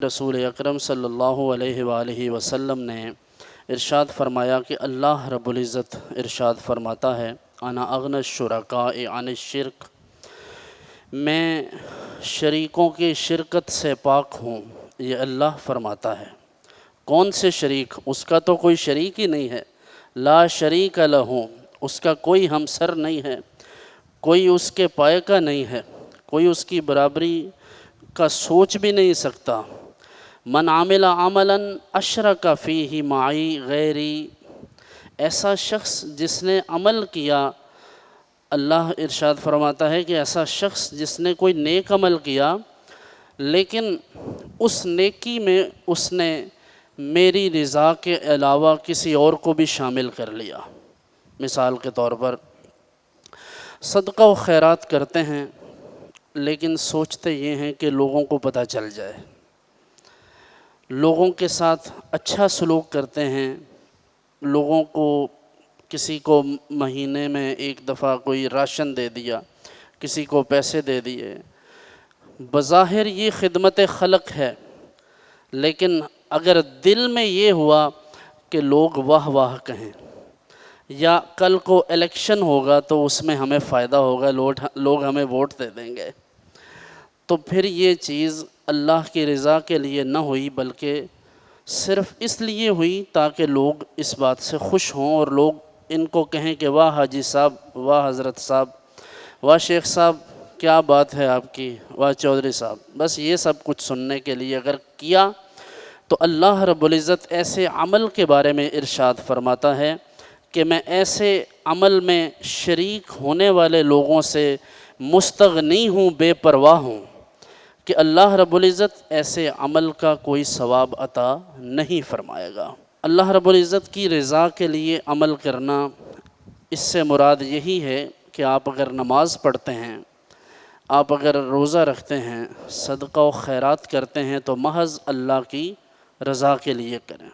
رسول اکرم صلی اللہ علیہ وآلہ وسلم نے ارشاد فرمایا کہ اللہ رب العزت ارشاد فرماتا ہے انا اغنی الشرکاء عن الشرک، میں شریکوں کی شرکت سے پاک ہوں، یہ اللہ فرماتا ہے۔ کون سے شریک؟ اس کا تو کوئی شریک ہی نہیں ہے، لا شریک لہ، اس کا کوئی ہمسر نہیں ہے، کوئی اس کے پائے کا نہیں ہے، کوئی اس کی برابری کا سوچ بھی نہیں سکتا۔ من عمل عملا اشرک فیہ معی غیری، ایسا شخص جس نے عمل کیا، اللہ ارشاد فرماتا ہے کہ ایسا شخص جس نے کوئی نیک عمل کیا لیکن اس نیکی میں اس نے میری رضا کے علاوہ کسی اور کو بھی شامل کر لیا۔ مثال کے طور پر صدقہ و خیرات کرتے ہیں لیکن سوچتے یہ ہیں کہ لوگوں کو پتہ چل جائے، لوگوں کے ساتھ اچھا سلوک کرتے ہیں، لوگوں کو کسی کو مہینے میں ایک دفعہ کوئی راشن دے دیا، کسی کو پیسے دے دیے، بظاہر یہ خدمت خلق ہے، لیکن اگر دل میں یہ ہوا کہ لوگ واہ واہ کہیں یا کل کو الیکشن ہوگا تو اس میں ہمیں فائدہ ہوگا، لوگ ہمیں ووٹ دے دیں گے، تو پھر یہ چیز اللہ کی رضا کے لیے نہ ہوئی بلکہ صرف اس لیے ہوئی تاکہ لوگ اس بات سے خوش ہوں اور لوگ ان کو کہیں کہ واہ حاجی صاحب، واہ حضرت صاحب، واہ شیخ صاحب، کیا بات ہے آپ کی، واہ چودھری صاحب۔ بس یہ سب کچھ سننے کے لیے اگر کیا تو اللہ رب العزت ایسے عمل کے بارے میں ارشاد فرماتا ہے کہ میں ایسے عمل میں شریک ہونے والے لوگوں سے مستغنی ہوں، بے پرواہ ہوں کہ اللہ رب العزت ایسے عمل کا کوئی ثواب عطا نہیں فرمائے گا۔ اللہ رب العزت کی رضا کے لیے عمل کرنا، اس سے مراد یہی ہے کہ آپ اگر نماز پڑھتے ہیں، آپ اگر روزہ رکھتے ہیں، صدقہ و خیرات کرتے ہیں تو محض اللہ کی رضا کے لیے کریں۔